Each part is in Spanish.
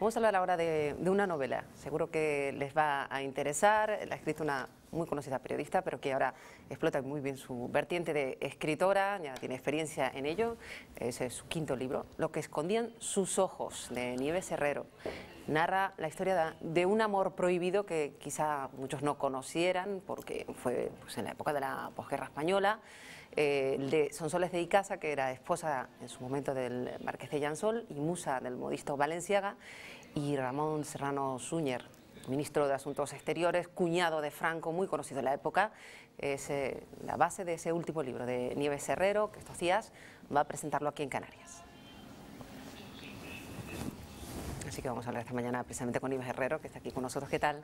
Vamos a hablar ahora de una novela, seguro que les va a interesar. La ha escrito una muy conocida periodista, pero que ahora explota muy bien su vertiente de escritora, ya tiene experiencia en ello. Ese es su quinto libro, Lo que escondían sus ojos, de Nieves Herrero. Narra la historia de un amor prohibido que quizá muchos no conocieran, porque fue en la época de la posguerra española. De Sonsoles de Icaza, que era esposa en su momento del marqués de Llansol y musa del modisto Balenciaga, y Ramón Serrano Súñer, ministro de Asuntos Exteriores, cuñado de Franco, muy conocido en la época. Es la base de ese último libro de Nieves Herrero, que estos días va a presentarlo aquí en Canarias. Así que vamos a hablar esta mañana precisamente con Nieves Herrero, que está aquí con nosotros. ¿Qué tal?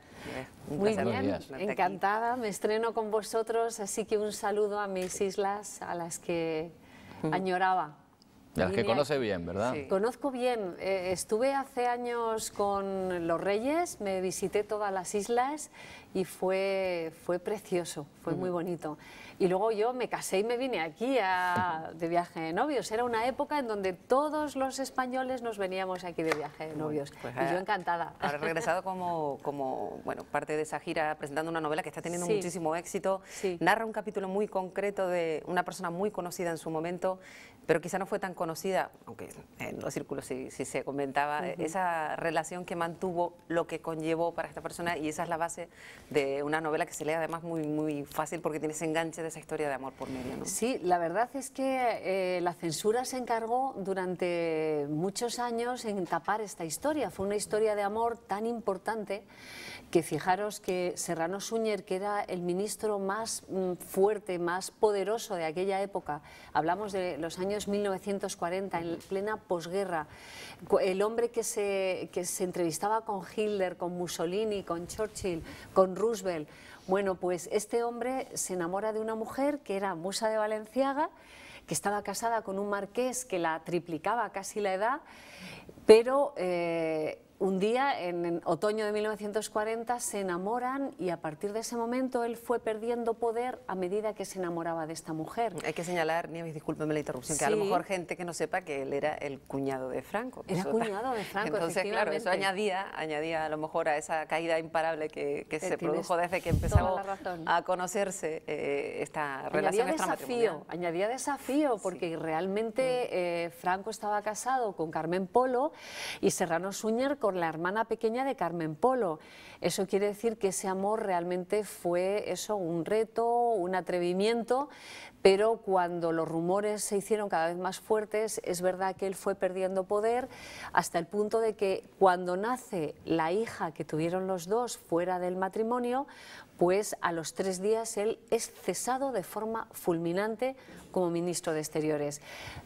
Muy bien, encantada, me estreno con vosotros, así que un saludo a mis islas, a las que añoraba. De las que conoce bien, ¿verdad? Sí. Conozco bien, estuve hace años con los Reyes, me visité todas las islas y fue precioso, fue muy bonito. Y luego yo me casé y me vine aquí de viaje de novios. Era una época en donde todos los españoles nos veníamos aquí de viaje de novios. Pues y yo encantada. Ahora he regresado como parte de esa gira presentando una novela que está teniendo muchísimo éxito. Sí. Narra un capítulo muy concreto de una persona muy conocida en su momento, pero quizá no fue tan conocida, aunque en los círculos sí se comentaba, esa relación que mantuvo, lo que conllevó para esta persona, y esa es la base de una novela que se lee además muy fácil porque tiene ese enganche de esa historia de amor por medio, ¿no? Sí, la verdad es que la censura se encargó durante muchos años en tapar esta historia. Fue una historia de amor tan importante que fijaros que Serrano Súñer, que era el ministro más fuerte, más poderoso de aquella época, hablamos de los años 1940, en plena posguerra, el hombre que se entrevistaba con Hitler, con Mussolini, con Churchill, con Roosevelt. Bueno, pues este hombre se enamora de una mujer que era musa de Balenciaga, que estaba casada con un marqués que la triplicaba casi la edad, pero un día, en otoño de 1940, se enamoran y a partir de ese momento él fue perdiendo poder a medida que se enamoraba de esta mujer. Hay que señalar, Nieves, discúlpeme la interrupción, que a lo mejor gente que no sepa que él era el cuñado de Franco. Era cuñado de Franco, entonces, claro, eso añadía a lo mejor a esa caída imparable que se produjo desde que empezó a conocerse esta relación extramatrimonial. Añadía desafío, porque realmente Franco estaba casado con Carmen Polo y Serrano Súñer con la hermana pequeña de Carmen Polo. Eso quiere decir que ese amor realmente fue un reto, un atrevimiento, pero cuando los rumores se hicieron cada vez más fuertes, es verdad que él fue perdiendo poder hasta el punto de que cuando nace la hija que tuvieron los dos fuera del matrimonio, pues a los 3 días él es cesado de forma fulminante como ministro de Exteriores.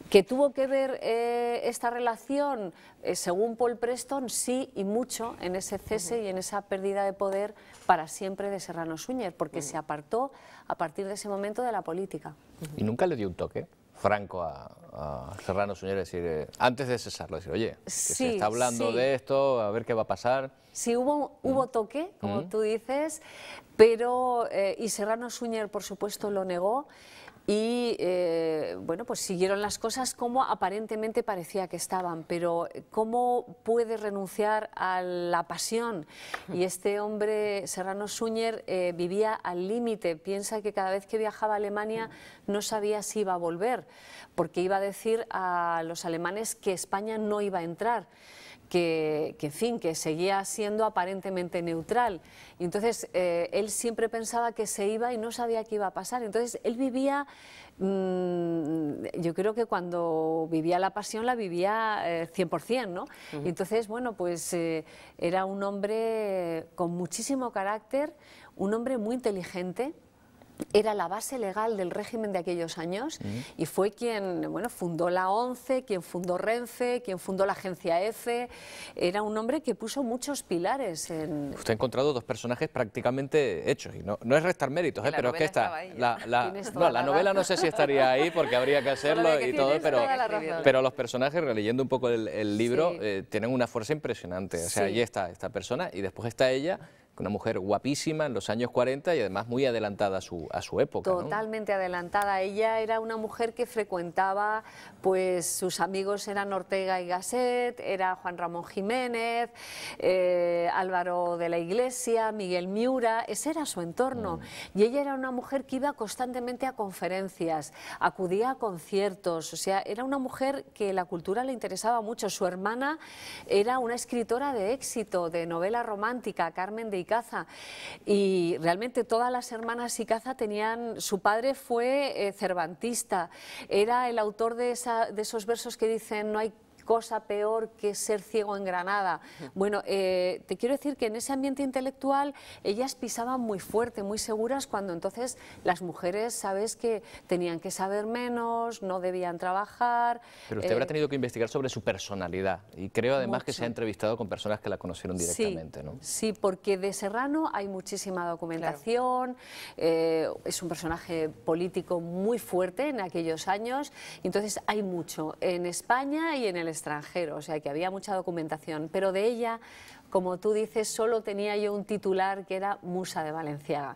¿Que tuvo que ver esta relación, según Paul Preston? Sí, y mucho, en ese cese y en esa pérdida de poder para siempre de Serrano Súñer, porque se apartó a partir de ese momento de la política. ¿Y nunca le dio un toque Franco a Serrano Súñer, decir, antes de cesarlo, decir, oye, que se está hablando de esto, a ver qué va a pasar? Sí, hubo toque, como tú dices, pero y Serrano Súñer, por supuesto, lo negó. Y bueno, pues siguieron las cosas como aparentemente parecía que estaban, pero ¿cómo puede renunciar a la pasión? Y este hombre, Serrano Súñer, vivía al límite. Piensa que cada vez que viajaba a Alemania no sabía si iba a volver, porque iba a decir a los alemanes que España no iba a entrar. En fin, que seguía siendo aparentemente neutral. Y entonces él siempre pensaba que se iba y no sabía qué iba a pasar. Entonces él vivía, yo creo que cuando vivía la pasión la vivía 100%, ¿no? Y entonces, bueno, pues era un hombre con muchísimo carácter, un hombre muy inteligente. Era la base legal del régimen de aquellos años y fue quien fundó la ONCE, quien fundó Renfe, quien fundó la agencia EFE. Era un hombre que puso muchos pilares en... Usted ha encontrado dos personajes prácticamente hechos, y no es restar méritos, pero es que la novela no sé si estaría ahí porque habría que hacerlo y todo, pero los personajes, releyendo un poco el libro, tienen una fuerza impresionante. O sea, allí está esta persona y después está ella, una mujer guapísima en los años 40 y además muy adelantada a su época. Totalmente adelantada. Ella era una mujer que frecuentaba, pues sus amigos eran Ortega y Gasset, era Juan Ramón Jiménez, Álvaro de la Iglesia, Miguel Miura, ese era su entorno. Y ella era una mujer que iba constantemente a conferencias, acudía a conciertos, o sea, era una mujer que la cultura le interesaba mucho. Su hermana era una escritora de éxito, de novela romántica, Carmen de Icaza, y realmente todas las hermanas Icaza tenían, su padre fue cervantista, era el autor de esos versos que dicen no hay cosa peor que ser ciego en Granada. Bueno, te quiero decir que en ese ambiente intelectual ellas pisaban muy fuerte, muy seguras, cuando entonces las mujeres, sabes que tenían que saber menos, no debían trabajar. Pero usted habrá tenido que investigar sobre su personalidad y creo además que se ha entrevistado con personas que la conocieron directamente, ¿no? Sí, porque de Serrano hay muchísima documentación, es un personaje político muy fuerte en aquellos años, y entonces hay mucho en España y en el extranjero, o sea que había mucha documentación, pero de ella, como tú dices, solo tenía yo un titular que era Musa de Valenciaga.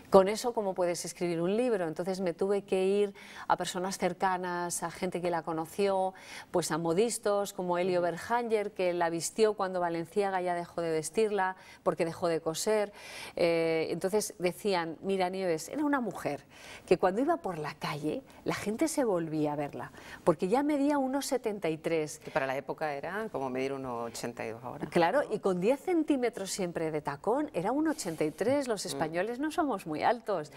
Con eso, ¿cómo puedes escribir un libro? Entonces me tuve que ir a personas cercanas, a gente que la conoció, pues a modistos como Elio Berhanger, que la vistió cuando Valenciaga ya dejó de vestirla, porque dejó de coser. Entonces decían, mira Nieves, era una mujer que cuando iba por la calle, la gente se volvía a verla, porque ya medía 1,73. Que para la época era como medir 1,82 ahora. Claro, y con 10 centímetros siempre de tacón, era 1,83, los españoles no somos muy altos.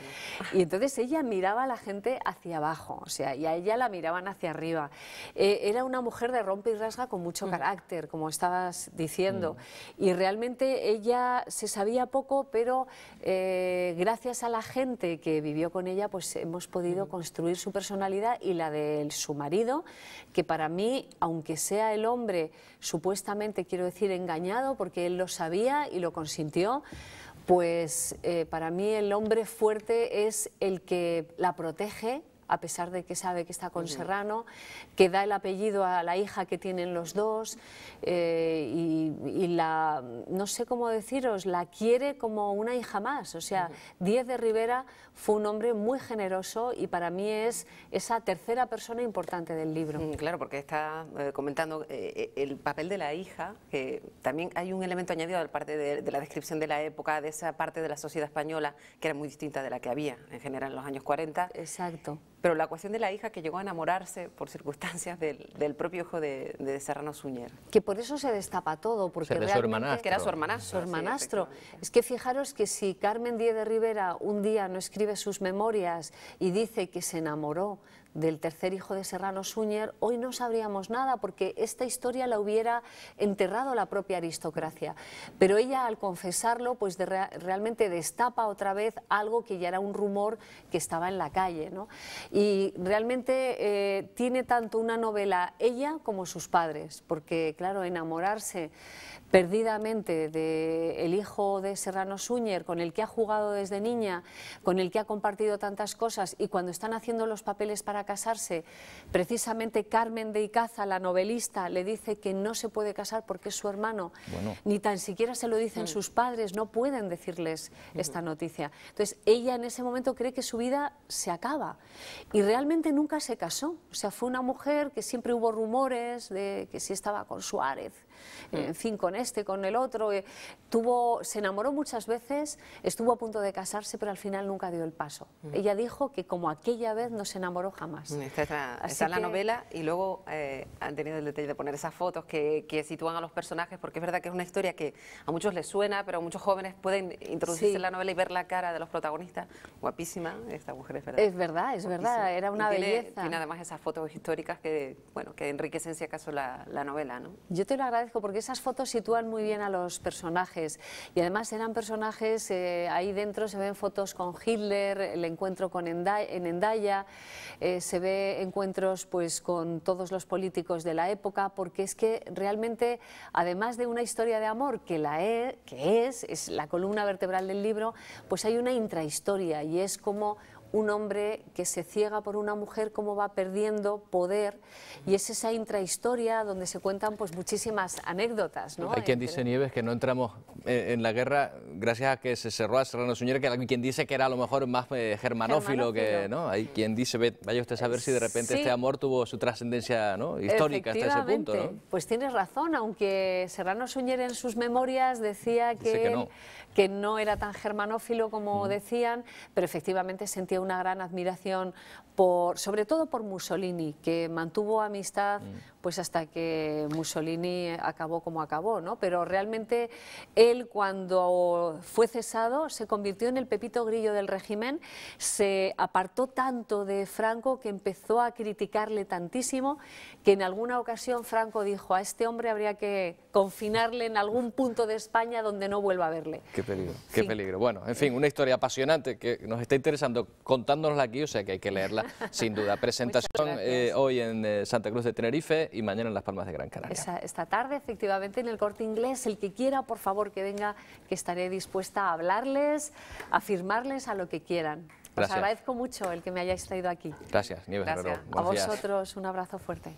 Y entonces ella miraba a la gente hacia abajo, o sea, y a ella la miraban hacia arriba. Era una mujer de rompe y rasga con mucho carácter, como estabas diciendo. Y realmente ella se sabía poco, pero gracias a la gente que vivió con ella, pues hemos podido construir su personalidad y la de su marido, que para mí, aunque sea el hombre supuestamente, quiero decir, engañado, porque él lo sabía y lo consintió, pues para mí el hombre fuerte es el que la protege, a pesar de que sabe que está con Serrano, que da el apellido a la hija que tienen los dos, y la, no sé cómo deciros, la quiere como una hija más. O sea, Díez de Rivera fue un hombre muy generoso y para mí es esa tercera persona importante del libro. Claro, porque está comentando el papel de la hija, que también hay un elemento añadido de parte de la descripción de la época, de esa parte de la sociedad española, que era muy distinta de la que había en general en los años 40. Exacto. Pero la cuestión de la hija que llegó a enamorarse por circunstancias del propio hijo de Serrano Suñer. Que por eso se destapa todo, porque realmente que era su hermanastro. Su hermanastro. Sí, es que fijaros que si Carmen Díez de Rivera un día no escribe sus memorias y dice que se enamoró del tercer hijo de Serrano Suñer, hoy no sabríamos nada, porque esta historia la hubiera enterrado la propia aristocracia. Pero ella, al confesarlo, pues realmente destapa otra vez algo que ya era un rumor que estaba en la calle, ¿no? Y realmente tiene tanto una novela ella como sus padres, porque claro, enamorarse perdidamente del hijo de Serrano Suñer, con el que ha jugado desde niña, con el que ha compartido tantas cosas, y cuando están haciendo los papeles para casarse, precisamente Carmen de Icaza, la novelista, le dice que no se puede casar porque es su hermano. Bueno. Ni tan siquiera se lo dicen sus padres, no pueden decirles esta noticia. Entonces ella en ese momento cree que su vida se acaba y realmente nunca se casó. O sea, fue una mujer que siempre hubo rumores de que si estaba con Suárez, en fin, con este, con el otro, se enamoró muchas veces, estuvo a punto de casarse, pero al final nunca dio el paso. Ella dijo que como aquella vez no se enamoró jamás. Está en la novela, y luego han tenido el detalle de poner esas fotos que sitúan a los personajes, porque es verdad que es una historia que a muchos les suena, pero muchos jóvenes pueden introducirse en la novela y ver la cara de los protagonistas. Guapísima esta mujer, es verdad. Es verdad, era una belleza. Tiene además esas fotos históricas que, bueno, que enriquecen si acaso la novela, ¿no? Yo te lo agradezco, porque esas fotos sitúan muy bien a los personajes, y además eran personajes, ahí dentro se ven fotos con Hitler, el encuentro en Hendaya, se ve encuentros pues con todos los políticos de la época, porque es que realmente, además de una historia de amor que es la columna vertebral del libro, pues hay una intrahistoria, y es como un hombre que se ciega por una mujer, cómo va perdiendo poder, y es esa intrahistoria donde se cuentan pues muchísimas anécdotas, ¿no? Hay quien dice, Nieves, que no entramos en la guerra gracias a que se cerró a Serrano Suñer, que hay quien dice que era a lo mejor más germanófilo, que, ¿no? Hay quien dice, vaya usted a saber si de repente este amor tuvo su trascendencia, ¿no?, histórica hasta ese punto, ¿no? Pues tienes razón, aunque Serrano Suñer en sus memorias decía que no era tan germanófilo como decían, pero efectivamente sentía una gran admiración sobre todo por Mussolini, que mantuvo amistad pues hasta que Mussolini acabó como acabó, ¿no? Pero realmente él, cuando fue cesado, se convirtió en el Pepito Grillo del régimen, se apartó tanto de Franco que empezó a criticarle tantísimo que en alguna ocasión Franco dijo: a este hombre habría que confinarle en algún punto de España donde no vuelva a verle. Qué peligro, qué peligro. Bueno, en fin, una historia apasionante que nos está interesando contándonosla aquí, o sea que hay que leerla sin duda. Presentación hoy en Santa Cruz de Tenerife y mañana en Las Palmas de Gran Canaria. Esta tarde, efectivamente, en el Corte Inglés. El que quiera, por favor, que venga, que estaré dispuesta a hablarles, a firmarles a lo que quieran. Os agradezco mucho el que me hayáis traído aquí. Gracias, Nieves Herrero. A vosotros, un abrazo fuerte.